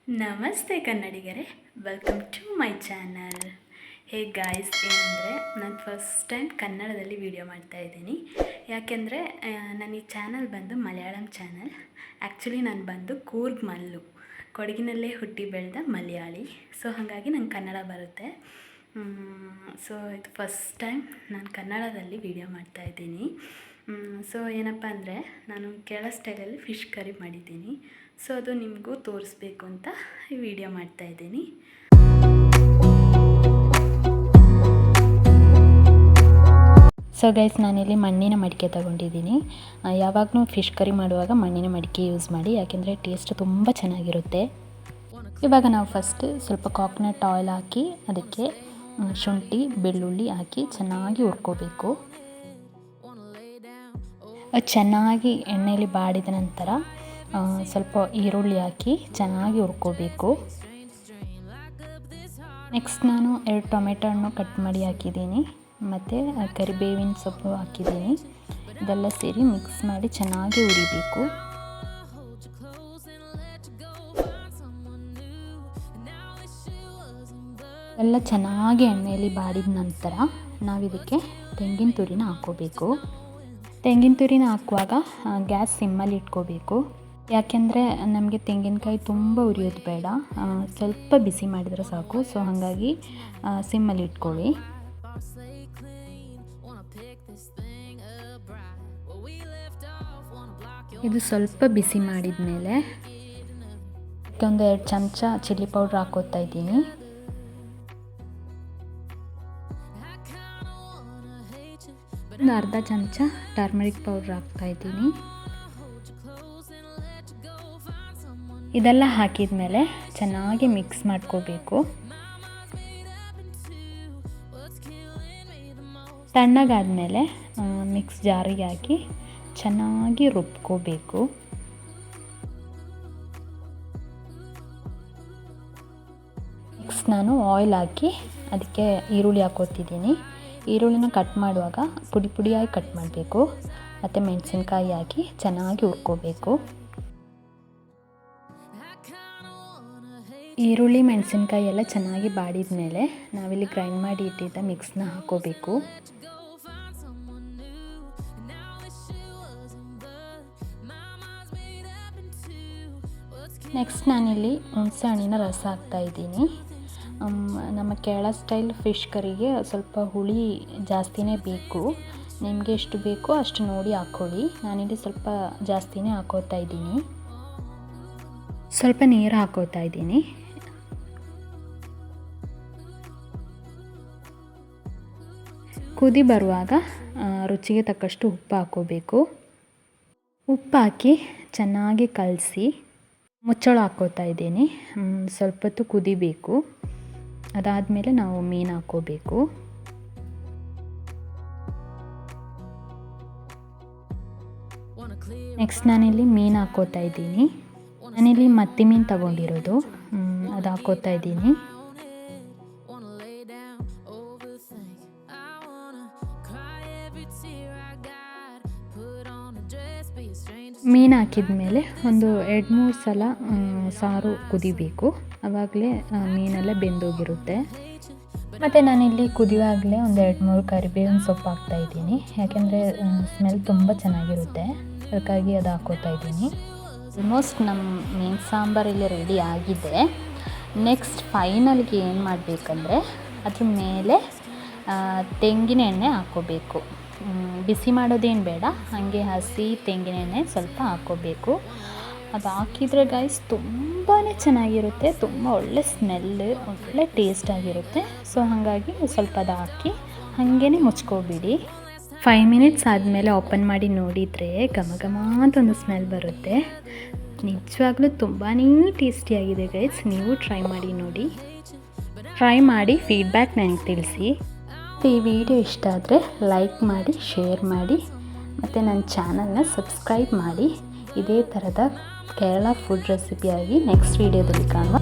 ನಮಸ್ತೆ ಕನ್ನಡಿಗರೇ, welcome to my channel. Hey guys, ಏನಂದರೆ ನಾನು ಫಸ್ಟ್ ಟೈಮ್ ಕನ್ನಡದಲ್ಲಿ ವೀಡಿಯೋ ಮಾಡ್ತಾಯಿದ್ದೀನಿ. ಯಾಕೆಂದರೆ ನನ್ನ ಈ ಚಾನಲ್ ಬಂದು ಮಲಯಾಳಂ ಚಾನಲ್. ಆ್ಯಕ್ಚುಲಿ ನಾನು ಬಂದು ಕೂರ್ಗ್ ಮಲ್ಲು, ಕೊಡಗಿನಲ್ಲೇ ಹುಟ್ಟಿ ಬೆಳೆದ ಮಲಯಾಳಿ. ಸೊ ಹಾಗಾಗಿ ನಂಗೆ ಕನ್ನಡ ಬರುತ್ತೆ. ಸೊ ಇದು ಫಸ್ಟ್ ಟೈಮ್ ನಾನು ಕನ್ನಡದಲ್ಲಿ ವೀಡಿಯೋ ಮಾಡ್ತಾಯಿದ್ದೀನಿ. ಸೊ ಏನಪ್ಪ ಅಂದರೆ ನಾನು ಕೇರಳ ಸ್ಟೈಲಲ್ಲಿ ಫಿಶ್ ಕರಿ ಮಾಡಿದ್ದೀನಿ. ಸೊ ಅದು ನಿಮಗೂ ತೋರಿಸ್ಬೇಕು ಅಂತ ಈ ವಿಡಿಯೋ ಮಾಡ್ತಾಯಿದ್ದೀನಿ. ಸೊ ಗೈಸ್, ನಾನಿಲ್ಲಿ ಮಣ್ಣಿನ ಮಡಿಕೆ ತಗೊಂಡಿದ್ದೀನಿ. ಯಾವಾಗಲೂ ಫಿಶ್ ಕರಿ ಮಾಡುವಾಗ ಮಣ್ಣಿನ ಮಡಿಕೆ ಯೂಸ್ ಮಾಡಿ, ಯಾಕೆಂದರೆ ಟೇಸ್ಟ್ ತುಂಬ ಚೆನ್ನಾಗಿರುತ್ತೆ. ಇವಾಗ ನಾವು ಫಸ್ಟ್ ಸ್ವಲ್ಪ ಕೋಕೋನಟ್ ಆಯಿಲ್ ಹಾಕಿ ಅದಕ್ಕೆ ಶುಂಠಿ ಬೆಳ್ಳುಳ್ಳಿ ಹಾಕಿ ಚೆನ್ನಾಗಿ ಹುರ್ಕೋಬೇಕು. ಚೆನ್ನಾಗಿ ಎಣ್ಣೆಯಲ್ಲಿ ಬಾಡಿದ ನಂತರ ಸ್ವಲ್ಪ ಈರುಳ್ಳಿ ಹಾಕಿ ಚೆನ್ನಾಗಿ ಹುರ್ಕೋಬೇಕು. ನೆಕ್ಸ್ಟ್ ನಾನು 2 ಟೊಮೆಟೊ ಹಣ್ಣು ಕಟ್ ಮಾಡಿ ಹಾಕಿದ್ದೀನಿ, ಮತ್ತು ಕರಿಬೇವಿನ ಸೊಪ್ಪು ಹಾಕಿದ್ದೀನಿ. ಇದೆಲ್ಲ ಸೇರಿ ಮಿಕ್ಸ್ ಮಾಡಿ ಚೆನ್ನಾಗಿ ಹುರಿಬೇಕು. ಎಲ್ಲ ಚೆನ್ನಾಗಿ ಎಣ್ಣೆಯಲ್ಲಿ ಬಾಡಿದ ನಂತರ ನಾವಿದಕ್ಕೆ ತೆಂಗಿನ ತುರಿನ ಹಾಕ್ಕೋಬೇಕು. ತೆಂಗಿನ ತುರಿನ ಹಾಕುವಾಗ ಗ್ಯಾಸ್ ಸಿಮ್ಮಲ್ಲಿ ಇಟ್ಕೋಬೇಕು. ಯಾಕೆಂದರೆ ನಮಗೆ ತೆಂಗಿನಕಾಯಿ ತುಂಬ ಉರಿಯೋದು ಬೇಡ, ಸ್ವಲ್ಪ ಬಿಸಿ ಮಾಡಿದರೆ ಸಾಕು. ಸೊ ಹಾಗಾಗಿ ಸಿಮ್ಮಲ್ಲಿ ಇಟ್ಕೊಳ್ಳಿ. ಇದು ಸ್ವಲ್ಪ ಬಿಸಿ ಮಾಡಿದ ಮೇಲೆ ಒಂದು 2 ಚಮಚ ಚಿಲ್ಲಿ ಪೌಡ್ರ್ ಹಾಕೋತಾ ಇದ್ದೀನಿ. ಒಂದು ಅರ್ಧ ಚಮಚ ಟರ್ಮರಿಕ್ ಪೌಡ್ರ್ ಹಾಕ್ತಾಯಿದ್ದೀನಿ. ಇದೆಲ್ಲ ಹಾಕಿದ ಮೇಲೆ ಚೆನ್ನಾಗಿ ಮಿಕ್ಸ್ ಮಾಡ್ಕೋಬೇಕು. ತಣ್ಣಗಾದಮೇಲೆ ಮಿಕ್ಸ್ ಜಾರಿಗೆ ಹಾಕಿ ಚೆನ್ನಾಗಿ ರುಬ್ಕೋಬೇಕು. ನೆಕ್ಸ್ಟ್ ನಾನು ಆಯಿಲ್ ಹಾಕಿ ಅದಕ್ಕೆ ಈರುಳ್ಳಿ ಹಾಕೋತಿದ್ದೀನಿ. ಈರುಳ್ಳಿನ ಕಟ್ ಮಾಡುವಾಗ ಪುಡಿ ಪುಡಿಯಾಗಿ ಕಟ್ ಮಾಡಬೇಕು, ಮತ್ತು ಮೆಣಸಿನ್ಕಾಯಿ ಹಾಕಿ ಚೆನ್ನಾಗಿ ಹುರ್ಕೋಬೇಕು. ಈರುಳ್ಳಿ ಮೆಣಸಿನ್ಕಾಯಿ ಎಲ್ಲ ಚೆನ್ನಾಗಿ ಬಾಡಿದ ಮೇಲೆ ನಾವಿಲ್ಲಿ ಗ್ರೈಂಡ್ ಮಾಡಿ ಇಟ್ಟಿದ್ದ ಮಿಕ್ಸ್ನ ಹಾಕೋಬೇಕು. ನೆಕ್ಸ್ಟ್ ನಾನಿಲ್ಲಿ ಹುಣಸೆ ಹಣ್ಣಿನ ರಸ ಹಾಕ್ತಾಯಿದ್ದೀನಿ. ನಮ್ಮ ಕೇರಳ ಸ್ಟೈಲ್ ಫಿಶ್ ಕರಿಗೆ ಸ್ವಲ್ಪ ಹುಳಿ ಜಾಸ್ತಿನೇ ಬೇಕು. ನಿಮಗೆ ಎಷ್ಟು ಬೇಕೋ ಅಷ್ಟು ನೋಡಿ ಹಾಕ್ಕೊಳ್ಳಿ. ನಾನಿಲ್ಲಿ ಸ್ವಲ್ಪ ಜಾಸ್ತಿನೇ ಹಾಕೋತಾ ಇದ್ದೀನಿ. ಸ್ವಲ್ಪ ನೀರು ಹಾಕೋತಾ ಇದ್ದೀನಿ. ಕುದಿ ಬರುವಾಗ ರುಚಿಗೆ ತಕ್ಕಷ್ಟು ಉಪ್ಪು ಹಾಕ್ಕೋಬೇಕು. ಉಪ್ಪು ಹಾಕಿ ಚೆನ್ನಾಗಿ ಕಲಸಿ ಮುಚ್ಚಳ ಹಾಕ್ಕೋತಾ ಇದ್ದೀನಿ. ಸ್ವಲ್ಪ ಹೊತ್ತು ಕುದಿಬೇಕು. ಅದಾದಮೇಲೆ ನಾವು ಮೀನು ಹಾಕ್ಕೋಬೇಕು. ನೆಕ್ಸ್ಟ್ ನಾನಿಲ್ಲಿ ಮೀನು ಹಾಕ್ಕೋತಾ ಇದ್ದೀನಿ. ನಾನಿಲ್ಲಿ ಮತ್ತಿ ಮೀನು ತಗೊಂಡಿರೋದು, ಅದು ಹಾಕ್ಕೋತಾ ಇದ್ದೀನಿ. ಮೀನು ಹಾಕಿದ ಮೇಲೆ ಒಂದು 2-3 ಸಲ ಸಾರು ಕುದಿಬೇಕು. ಆವಾಗಲೇ ಮೀನೆಲ್ಲ ಬೆಂದೋಗಿರುತ್ತೆ. ಮತ್ತು ನಾನಿಲ್ಲಿ ಕುದಿಯುವಾಗಲೇ ಒಂದು 2-3 ಕರಿಬೇವಿನ ಸೊಪ್ಪು ಹಾಕ್ತಾಯಿದ್ದೀನಿ. ಯಾಕೆಂದರೆ ಸ್ಮೆಲ್ ತುಂಬ ಚೆನ್ನಾಗಿರುತ್ತೆ, ಅದಕ್ಕಾಗಿ ಅದು ಹಾಕ್ಕೋತಾ ಇದ್ದೀನಿ. ಆಲ್ಮೋಸ್ಟ್ ನಮ್ಮ ಮೀನು ಸಾಂಬಾರಲ್ಲಿ ರೆಡಿ ಆಗಿದೆ. ನೆಕ್ಸ್ಟ್ ಫೈನಲ್ಗೆ ಏನು ಮಾಡಬೇಕಂದ್ರೆ ಅದ್ರ ಮೇಲೆ ತೆಂಗಿನ ಎಣ್ಣೆ ಹಾಕ್ಕೋಬೇಕು. ಬಿಸಿ ಮಾಡೋದೇನು ಬೇಡ, ಹಾಗೆ ಹಸಿ ತೆಂಗಿನ ಎಣ್ಣೆ ಸ್ವಲ್ಪ ಹಾಕ್ಕೋಬೇಕು. ಅದು ಹಾಕಿದರೆ ಗೈಸ್ ತುಂಬಾ ಚೆನ್ನಾಗಿರುತ್ತೆ, ತುಂಬ ಒಳ್ಳೆ ಸ್ಮೆಲ್, ಒಳ್ಳೆ ಟೇಸ್ಟ್ ಆಗಿರುತ್ತೆ. ಸೊ ಹಾಗಾಗಿ ಸ್ವಲ್ಪ ಅದು ಹಾಕಿ ಹಾಗೇ ಮುಚ್ಕೋಬಿಡಿ. 5 ಮಿನಿಟ್ಸ್ ಆದಮೇಲೆ ಓಪನ್ ಮಾಡಿ ನೋಡಿದರೆ ಘಮ ಘಮ ಅಂತ ಒಂದು ಸ್ಮೆಲ್ ಬರುತ್ತೆ. ನಿಜವಾಗ್ಲೂ ತುಂಬಾ ಟೇಸ್ಟಿಯಾಗಿದೆ ಗೈಸ್. ನೀವು ಟ್ರೈ ಮಾಡಿ ನೋಡಿ. ಟ್ರೈ ಮಾಡಿ ಫೀಡ್ಬ್ಯಾಕ್ ನನಗೆ ತಿಳಿಸಿ. ಈ ವಿಡಿಯೋ ಇಷ್ಟ ಆದರೆ ಲೈಕ್ ಮಾಡಿ, ಶೇರ್ ಮಾಡಿ, ಮತ್ತು ನನ್ನ ಚಾನಲ್ನ ಸಬ್ಸ್ಕ್ರೈಬ್ ಮಾಡಿ. ಇದೇ ಥರದ ಕೇರಳ ಫುಡ್ ರೆಸಿಪಿಯಾಗಿ ನೆಕ್ಸ್ಟ್ ವಿಡಿಯೋದಲ್ಲಿ ಕಾಣುವ.